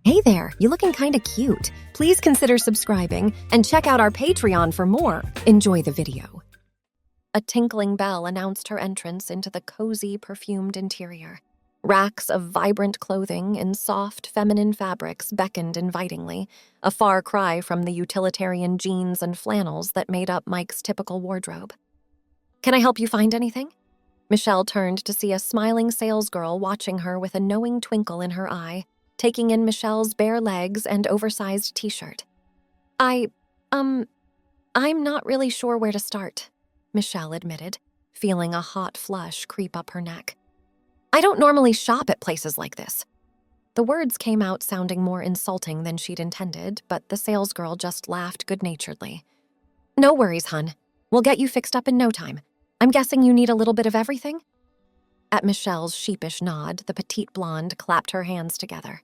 Hey there, you looking kinda cute. Please consider subscribing and check out our Patreon for more. Enjoy the video. A tinkling bell announced her entrance into the cozy, perfumed interior. Racks of vibrant clothing in soft, feminine fabrics beckoned invitingly, a far cry from the utilitarian jeans and flannels that made up Mike's typical wardrobe. Can I help you find anything? Michelle turned to see a smiling salesgirl watching her with a knowing twinkle in her eye, taking in Michelle's bare legs and oversized t-shirt. I'm not really sure where to start, Michelle admitted, feeling a hot flush creep up her neck. I don't normally shop at places like this. The words came out sounding more insulting than she'd intended, but the salesgirl just laughed good-naturedly. No worries, hun. We'll get you fixed up in no time. I'm guessing you need a little bit of everything? At Michelle's sheepish nod, the petite blonde clapped her hands together.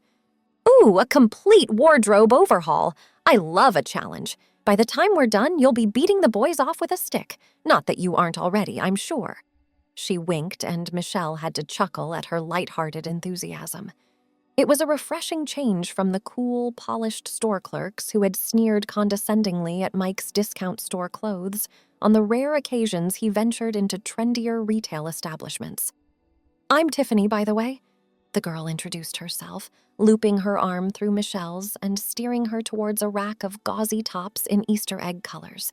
Ooh, a complete wardrobe overhaul. I love a challenge. By the time we're done, you'll be beating the boys off with a stick. Not that you aren't already, I'm sure. She winked, and Michelle had to chuckle at her light-hearted enthusiasm. It was a refreshing change from the cool, polished store clerks who had sneered condescendingly at Mike's discount store clothes on the rare occasions he ventured into trendier retail establishments. I'm Tiffany, by the way, the girl introduced herself, looping her arm through Michelle's and steering her towards a rack of gauzy tops in Easter egg colors.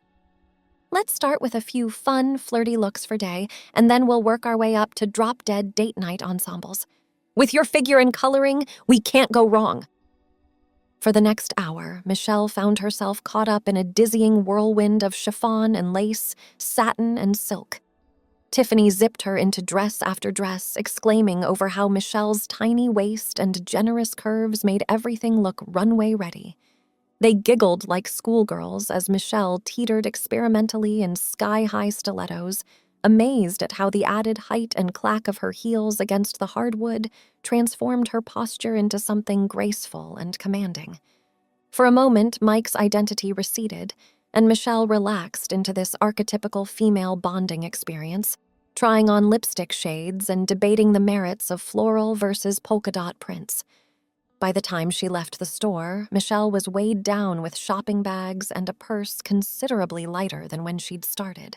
Let's start with a few fun, flirty looks for day, and then we'll work our way up to drop-dead date night ensembles. With your figure and coloring, we can't go wrong. For the next hour, Michelle found herself caught up in a dizzying whirlwind of chiffon and lace, satin and silk. Tiffany zipped her into dress after dress, exclaiming over how Michelle's tiny waist and generous curves made everything look runway-ready. They giggled like schoolgirls as Michelle teetered experimentally in sky-high stilettos, amazed at how the added height and clack of her heels against the hardwood transformed her posture into something graceful and commanding. For a moment, Mike's identity receded, and Michelle relaxed into this archetypical female bonding experience, trying on lipstick shades and debating the merits of floral versus polka dot prints. By the time she left the store, Michelle was weighed down with shopping bags and a purse considerably lighter than when she'd started.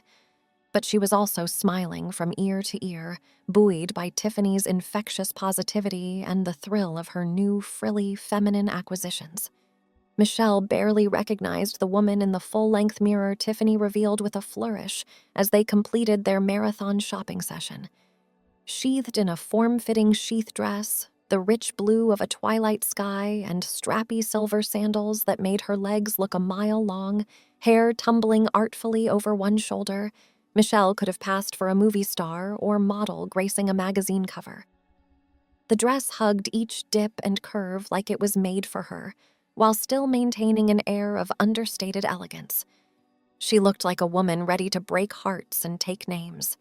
But she was also smiling from ear to ear, buoyed by Tiffany's infectious positivity and the thrill of her new, frilly, feminine acquisitions. Michelle barely recognized the woman in the full-length mirror Tiffany revealed with a flourish as they completed their marathon shopping session. Sheathed in a form-fitting sheath dress, the rich blue of a twilight sky, and strappy silver sandals that made her legs look a mile long, hair tumbling artfully over one shoulder, Michelle could have passed for a movie star or model gracing a magazine cover. The dress hugged each dip and curve like it was made for her, while still maintaining an air of understated elegance. She looked like a woman ready to break hearts and take names.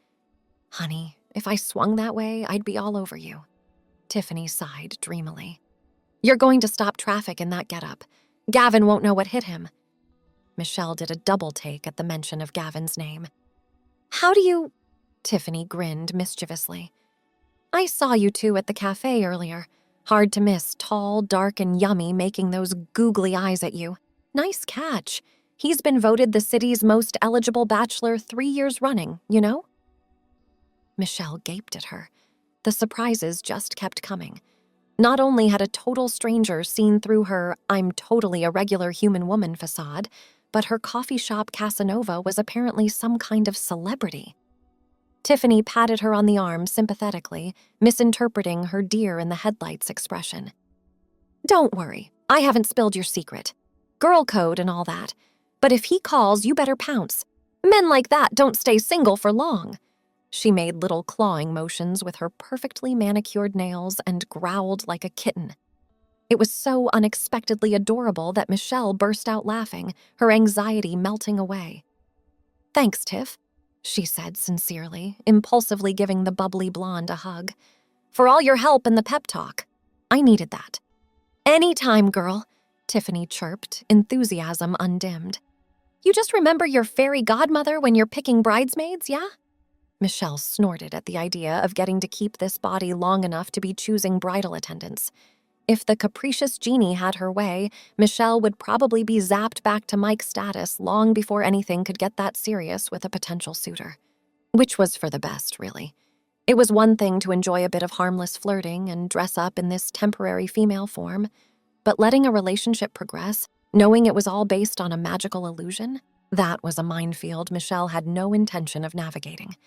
Honey, if I swung that way, I'd be all over you. Tiffany sighed dreamily. You're going to stop traffic in that getup. Gavin won't know what hit him. Michelle did a double take at the mention of Gavin's name. How do you... Tiffany grinned mischievously. I saw you two at the cafe earlier. Hard to miss, tall, dark, and yummy, making those googly eyes at you. Nice catch. He's been voted the city's most eligible bachelor 3 years running, you know? Michelle gaped at her. The surprises just kept coming. Not only had a total stranger seen through her I'm totally a regular human woman facade, but her coffee shop Casanova was apparently some kind of celebrity. Tiffany patted her on the arm sympathetically, misinterpreting her deer-in-the-headlights expression. Don't worry, I haven't spilled your secret. Girl code and all that. But if he calls, you better pounce. Men like that don't stay single for long. She made little clawing motions with her perfectly manicured nails and growled like a kitten. It was so unexpectedly adorable that Michelle burst out laughing, her anxiety melting away. Thanks, Tiff, she said sincerely, impulsively giving the bubbly blonde a hug. For all your help and the pep talk. I needed that. Anytime, girl, Tiffany chirped, enthusiasm undimmed. You just remember your fairy godmother when you're picking bridesmaids, yeah? Michelle snorted at the idea of getting to keep this body long enough to be choosing bridal attendants. If the capricious genie had her way, Michelle would probably be zapped back to Mike's status long before anything could get that serious with a potential suitor. Which was for the best, really. It was one thing to enjoy a bit of harmless flirting and dress up in this temporary female form, but letting a relationship progress, knowing it was all based on a magical illusion, that was a minefield Michelle had no intention of navigating.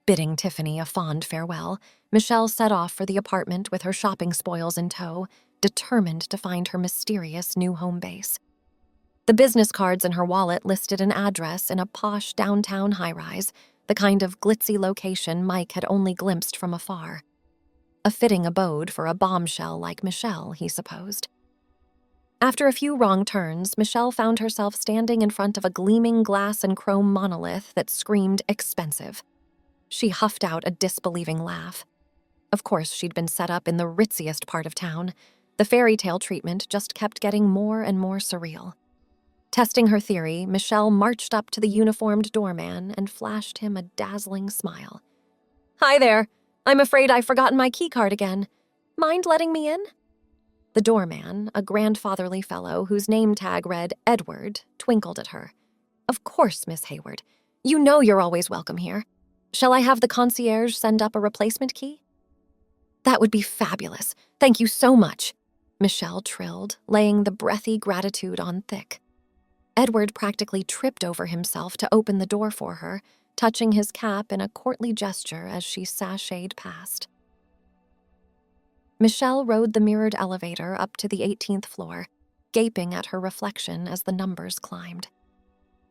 Bidding Tiffany a fond farewell, Michelle set off for the apartment with her shopping spoils in tow, determined to find her mysterious new home base. The business cards in her wallet listed an address in a posh downtown high-rise, the kind of glitzy location Mike had only glimpsed from afar. A fitting abode for a bombshell like Michelle, he supposed. After a few wrong turns, Michelle found herself standing in front of a gleaming glass and chrome monolith that screamed expensive. She huffed out a disbelieving laugh. Of course, she'd been set up in the ritziest part of town. The fairy tale treatment just kept getting more and more surreal. Testing her theory, Michelle marched up to the uniformed doorman and flashed him a dazzling smile. "Hi there. I'm afraid I've forgotten my keycard again. Mind letting me in?" The doorman, a grandfatherly fellow whose name tag read Edward, twinkled at her. "Of course, Miss Hayward. You know you're always welcome here. Shall I have the concierge send up a replacement key?" "That would be fabulous. Thank you so much," Michelle trilled, laying the breathy gratitude on thick. Edward practically tripped over himself to open the door for her, touching his cap in a courtly gesture as she sashayed past. Michelle rode the mirrored elevator up to the 18th floor, gaping at her reflection as the numbers climbed.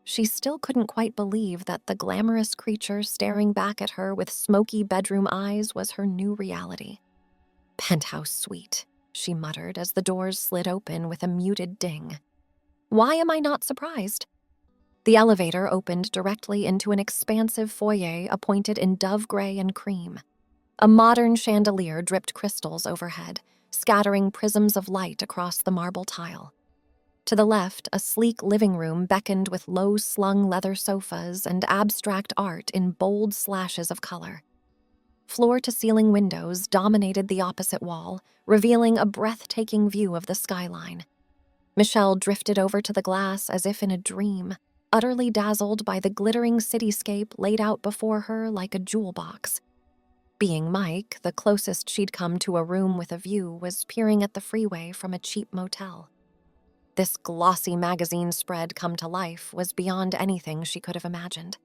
She still couldn't quite believe that the glamorous creature staring back at her with smoky bedroom eyes was her new reality. "Penthouse suite," she muttered as the doors slid open with a muted ding. Why am I not surprised? The elevator opened directly into an expansive foyer appointed in dove gray and cream. A modern chandelier dripped crystals overhead, scattering prisms of light across the marble tile. To the left, a sleek living room beckoned with low-slung leather sofas and abstract art in bold slashes of color. Floor-to-ceiling windows dominated the opposite wall, revealing a breathtaking view of the skyline. Michelle drifted over to the glass as if in a dream, utterly dazzled by the glittering cityscape laid out before her like a jewel box. Being Mike, the closest she'd come to a room with a view was peering at the freeway from a cheap motel. This glossy magazine spread come to life was beyond anything she could have imagined.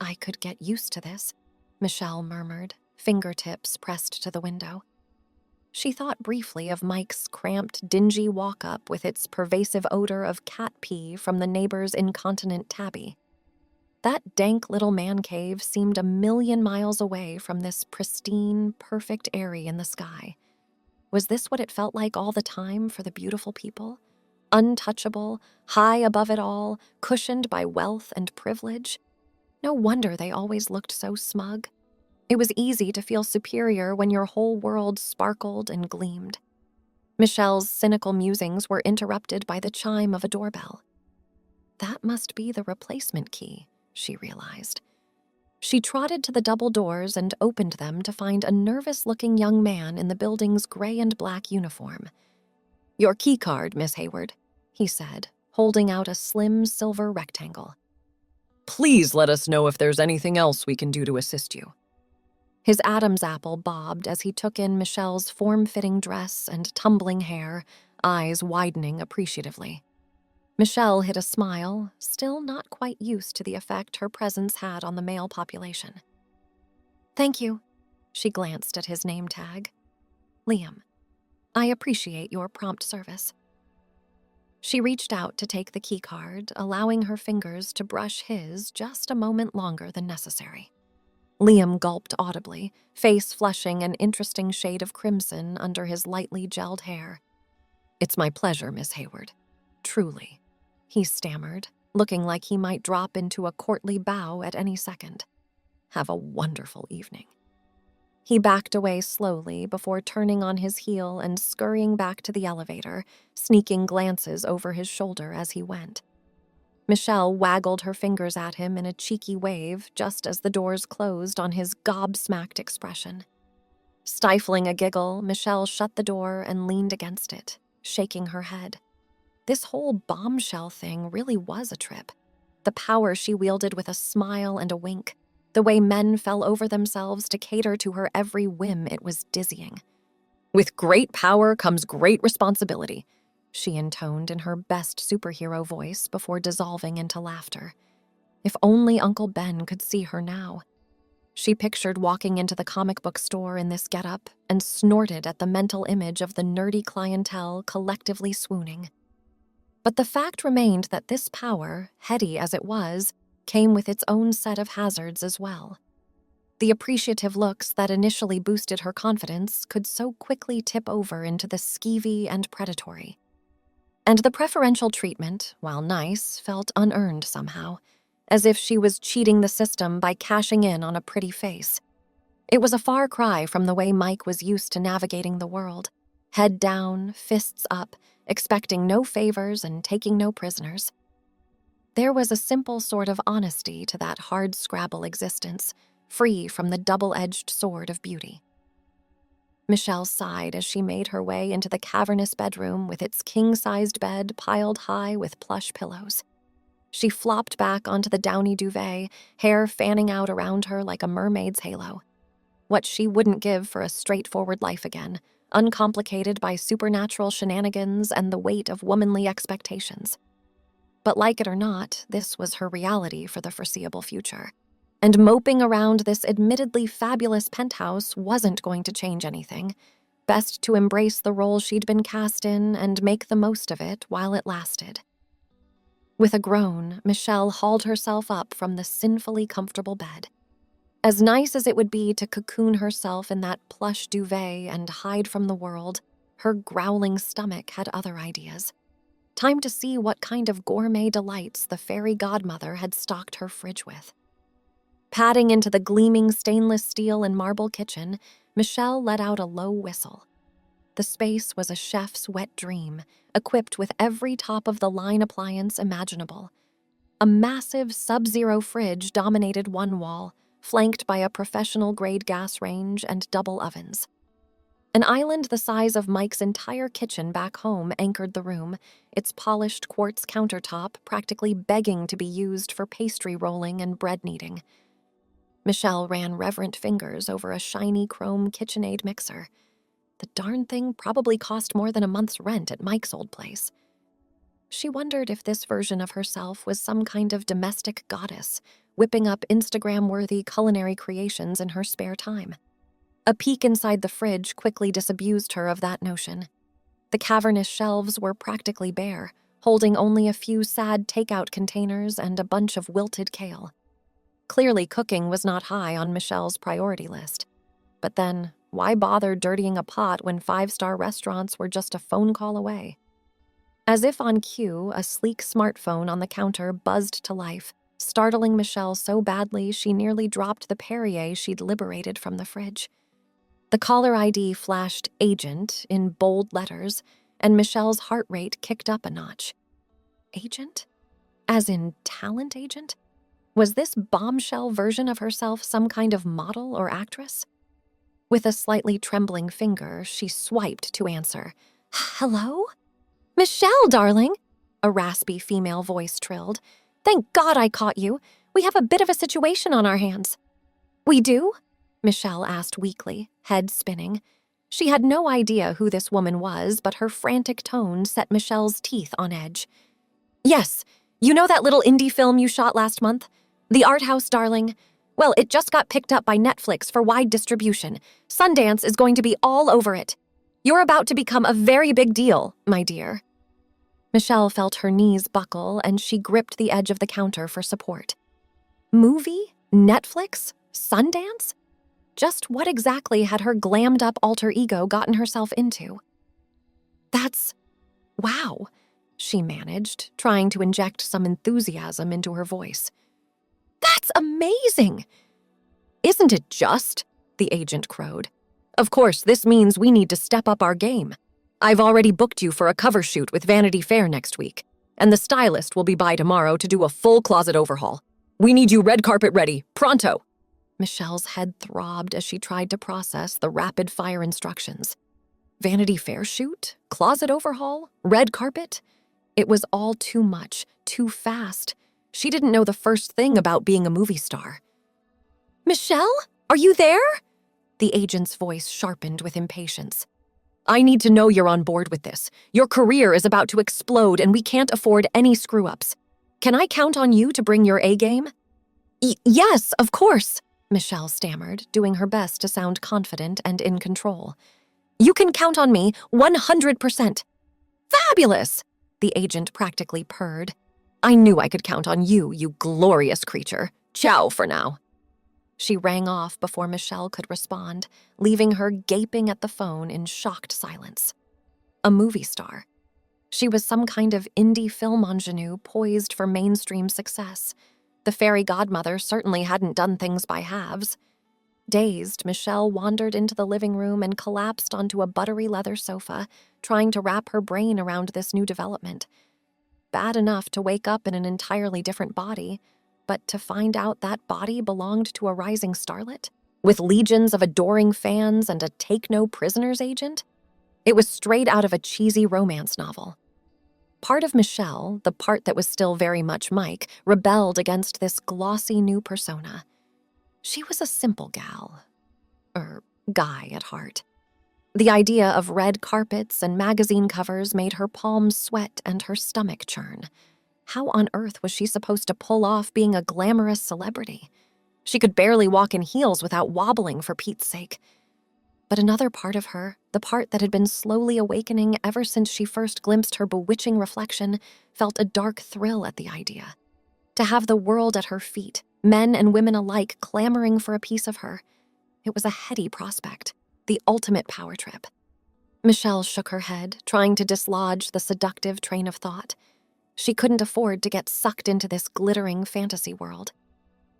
"I could get used to this," Michelle murmured, fingertips pressed to the window. She thought briefly of Mike's cramped, dingy walk-up with its pervasive odor of cat pee from the neighbor's incontinent tabby. That dank little man cave seemed a million miles away from this pristine, perfect airy in the sky. Was this what it felt like all the time for the beautiful people? Untouchable, high above it all, cushioned by wealth and privilege? No wonder they always looked so smug. It was easy to feel superior when your whole world sparkled and gleamed. Michelle's cynical musings were interrupted by the chime of a doorbell. That must be the replacement key, she realized. She trotted to the double doors and opened them to find a nervous-looking young man in the building's gray and black uniform. "Your key card, Miss Hayward," he said, holding out a slim silver rectangle. "Please let us know if there's anything else we can do to assist you." His Adam's apple bobbed as he took in Michelle's form-fitting dress and tumbling hair, eyes widening appreciatively. Michelle hid a smile, still not quite used to the effect her presence had on the male population. "Thank you," she glanced at his name tag. "Liam. I appreciate your prompt service." She reached out to take the keycard, allowing her fingers to brush his just a moment longer than necessary. Liam gulped audibly, face flushing an interesting shade of crimson under his lightly gelled hair. "It's my pleasure, Miss Hayward. Truly," he stammered, looking like he might drop into a courtly bow at any second. "Have a wonderful evening." He backed away slowly before turning on his heel and scurrying back to the elevator, sneaking glances over his shoulder as he went. Michelle waggled her fingers at him in a cheeky wave just as the doors closed on his gobsmacked expression. Stifling a giggle, Michelle shut the door and leaned against it, shaking her head. This whole bombshell thing really was a trip. The power she wielded with a smile and a wink, the way men fell over themselves to cater to her every whim, it was dizzying. "With great power comes great responsibility," she intoned in her best superhero voice before dissolving into laughter. If only Uncle Ben could see her now. She pictured walking into the comic book store in this getup and snorted at the mental image of the nerdy clientele collectively swooning. But the fact remained that this power, heady as it was, came with its own set of hazards as well. The appreciative looks that initially boosted her confidence could so quickly tip over into the skeevy and predatory. And the preferential treatment, while nice, felt unearned somehow, as if she was cheating the system by cashing in on a pretty face. It was a far cry from the way Mike was used to navigating the world, head down, fists up, expecting no favors and taking no prisoners. There was a simple sort of honesty to that hard-scrabble existence, free from the double-edged sword of beauty. Michelle sighed as she made her way into the cavernous bedroom with its king-sized bed piled high with plush pillows. She flopped back onto the downy duvet, hair fanning out around her like a mermaid's halo. What she wouldn't give for a straightforward life again, uncomplicated by supernatural shenanigans and the weight of womanly expectations. But like it or not, this was her reality for the foreseeable future. And moping around this admittedly fabulous penthouse wasn't going to change anything. Best to embrace the role she'd been cast in and make the most of it while it lasted. With a groan, Michelle hauled herself up from the sinfully comfortable bed. As nice as it would be to cocoon herself in that plush duvet and hide from the world, her growling stomach had other ideas. Time to see what kind of gourmet delights the fairy godmother had stocked her fridge with. Padding into the gleaming stainless steel and marble kitchen, Michelle let out a low whistle. The space was a chef's wet dream, equipped with every top-of-the-line appliance imaginable. A massive sub-zero fridge dominated one wall, flanked by a professional-grade gas range and double ovens. An island the size of Mike's entire kitchen back home anchored the room, its polished quartz countertop practically begging to be used for pastry rolling and bread kneading. Michelle ran reverent fingers over a shiny chrome KitchenAid mixer. The darn thing probably cost more than a month's rent at Mike's old place. She wondered if this version of herself was some kind of domestic goddess, whipping up Instagram-worthy culinary creations in her spare time. A peek inside the fridge quickly disabused her of that notion. The cavernous shelves were practically bare, holding only a few sad takeout containers and a bunch of wilted kale. Clearly, cooking was not high on Michelle's priority list. But then, why bother dirtying a pot when five-star restaurants were just a phone call away? As if on cue, a sleek smartphone on the counter buzzed to life, startling Michelle so badly she nearly dropped the Perrier she'd liberated from the fridge. The caller ID flashed "Agent" in bold letters, and Michelle's heart rate kicked up a notch. Agent? As in talent agent? Was this bombshell version of herself some kind of model or actress? With a slightly trembling finger, she swiped to answer. "Hello? Michelle, darling," a raspy female voice trilled. "Thank God I caught you. We have a bit of a situation on our hands." "We do?" Michelle asked weakly, head spinning. She had no idea who this woman was, but her frantic tone set Michelle's teeth on edge. "Yes, you know that little indie film you shot last month? The art house, darling? Well, it just got picked up by Netflix for wide distribution. Sundance is going to be all over it. You're about to become a very big deal, my dear." Michelle felt her knees buckle, and she gripped the edge of the counter for support. Movie? Netflix? Sundance? Just what exactly had her glammed-up alter ego gotten herself into? "That's... wow," she managed, trying to inject some enthusiasm into her voice. "That's amazing!" "Isn't it just?" the agent crowed. "Of course, this means we need to step up our game. I've already booked you for a cover shoot with Vanity Fair next week, and the stylist will be by tomorrow to do a full closet overhaul. We need you red carpet ready, pronto." Michelle's head throbbed as she tried to process the rapid-fire instructions. Vanity Fair shoot? Closet overhaul? Red carpet? It was all too much, too fast. She didn't know the first thing about being a movie star. "Michelle? Are you there?" The agent's voice sharpened with impatience. "I need to know you're on board with this. Your career is about to explode and we can't afford any screw-ups. Can I count on you to bring your A-game?" Yes, of course," Michelle stammered, doing her best to sound confident and in control. "You can count on me 100%. "Fabulous," the agent practically purred. "I knew I could count on you, you glorious creature. Ciao for now." She rang off before Michelle could respond, leaving her gaping at the phone in shocked silence. A movie star. She was some kind of indie film ingenue poised for mainstream success. The fairy godmother certainly hadn't done things by halves. Dazed, Michelle wandered into the living room and collapsed onto a buttery leather sofa, trying to wrap her brain around this new development. Bad enough to wake up in an entirely different body, but to find out that body belonged to a rising starlet, with legions of adoring fans and a take-no-prisoners agent? It was straight out of a cheesy romance novel. Part of Michelle, the part that was still very much Mike, rebelled against this glossy new persona. She was a simple gal. Guy at heart. The idea of red carpets and magazine covers made her palms sweat and her stomach churn. How on earth was she supposed to pull off being a glamorous celebrity? She could barely walk in heels without wobbling, for Pete's sake. But another part of her, the part that had been slowly awakening ever since she first glimpsed her bewitching reflection, felt a dark thrill at the idea. To have the world at her feet, men and women alike clamoring for a piece of her. It was a heady prospect, the ultimate power trip. Michelle shook her head, trying to dislodge the seductive train of thought. She couldn't afford to get sucked into this glittering fantasy world.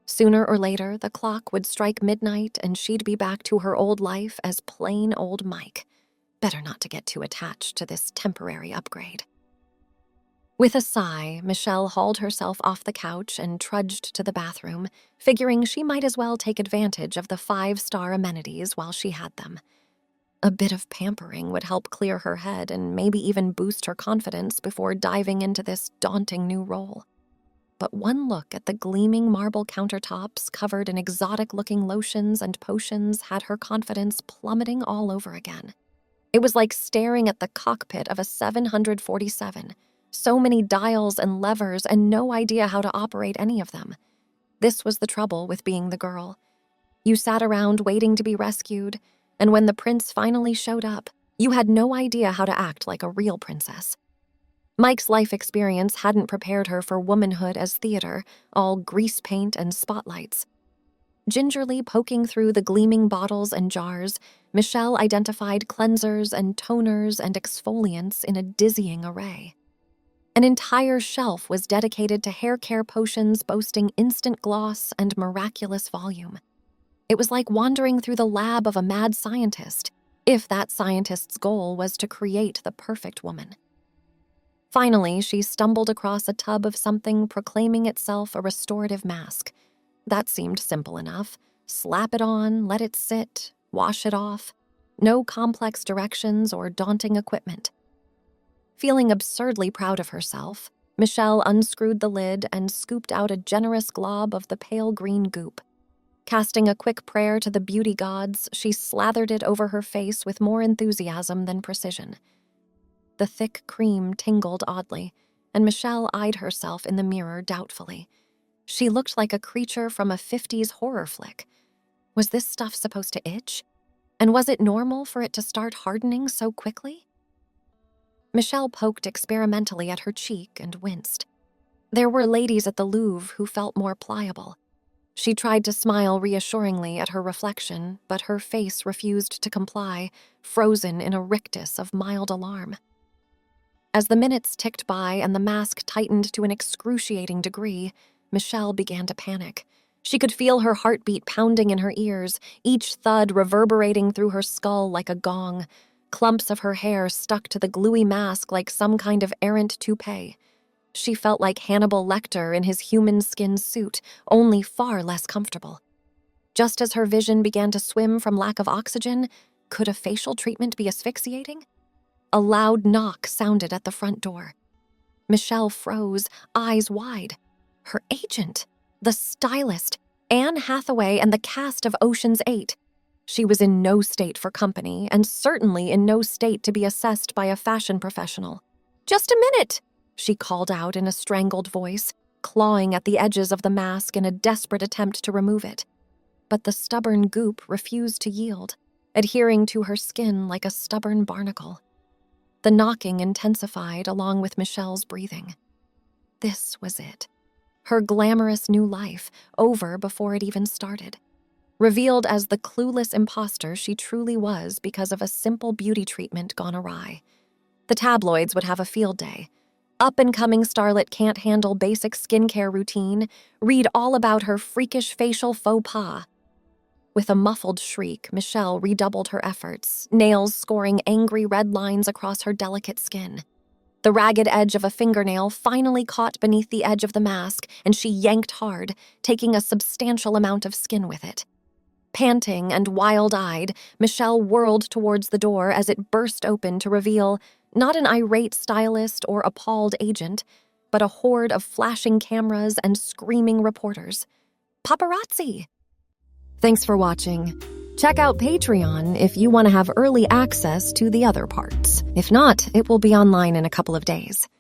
Sooner or later, the clock would strike midnight and she'd be back to her old life as plain old Mike. Better not to get too attached to this temporary upgrade. With a sigh, Michelle hauled herself off the couch and trudged to the bathroom, figuring she might as well take advantage of the 5-star amenities while she had them. A bit of pampering would help clear her head and maybe even boost her confidence before diving into this daunting new role. But one look at the gleaming marble countertops covered in exotic-looking lotions and potions had her confidence plummeting all over again. It was like staring at the cockpit of a 747. So many dials and levers and no idea how to operate any of them. This was the trouble with being the girl. You sat around waiting to be rescued, and when the prince finally showed up, you had no idea how to act like a real princess. Mike's life experience hadn't prepared her for womanhood as theater, all grease paint and spotlights. Gingerly poking through the gleaming bottles and jars, Michelle identified cleansers and toners and exfoliants in a dizzying array. An entire shelf was dedicated to hair care potions boasting instant gloss and miraculous volume. It was like wandering through the lab of a mad scientist, if that scientist's goal was to create the perfect woman. Finally, she stumbled across a tub of something proclaiming itself a restorative mask. That seemed simple enough. Slap it on, let it sit, wash it off. No complex directions or daunting equipment. Feeling absurdly proud of herself, Michelle unscrewed the lid and scooped out a generous glob of the pale green goop. Casting a quick prayer to the beauty gods, she slathered it over her face with more enthusiasm than precision. The thick cream tingled oddly, and Michelle eyed herself in the mirror doubtfully. She looked like a creature from a 50s horror flick. Was this stuff supposed to itch? And was it normal for it to start hardening so quickly? Michelle poked experimentally at her cheek and winced. There were ladies at the Louvre who felt more pliable. She tried to smile reassuringly at her reflection, but her face refused to comply, frozen in a rictus of mild alarm. As the minutes ticked by and the mask tightened to an excruciating degree, Michelle began to panic. She could feel her heartbeat pounding in her ears, each thud reverberating through her skull like a gong. Clumps of her hair stuck to the gluey mask like some kind of errant toupee. She felt like Hannibal Lecter in his human skin suit, only far less comfortable. Just as her vision began to swim from lack of oxygen, could a facial treatment be asphyxiating? A loud knock sounded at the front door. Michelle froze, eyes wide. Her agent, the stylist, Anne Hathaway, and the cast of Ocean's 8. She was in no state for company, and certainly in no state to be assessed by a fashion professional. "Just a minute," she called out in a strangled voice, clawing at the edges of the mask in a desperate attempt to remove it. But the stubborn goop refused to yield, adhering to her skin like a stubborn barnacle. The knocking intensified along with Michelle's breathing. This was it. Her glamorous new life, over before it even started. Revealed as the clueless imposter she truly was because of a simple beauty treatment gone awry. The tabloids would have a field day. Up-and-coming starlet can't handle basic skincare routine. Read all about her freakish facial faux pas. With a muffled shriek, Michelle redoubled her efforts, nails scoring angry red lines across her delicate skin. The ragged edge of a fingernail finally caught beneath the edge of the mask, and she yanked hard, taking a substantial amount of skin with it. Panting and wild-eyed, Michelle whirled towards the door as it burst open to reveal not an irate stylist or appalled agent, but a horde of flashing cameras and screaming reporters. Paparazzi! Thanks for watching. Check out Patreon if you want to have early access to the other parts. If not, it will be online in a couple of days.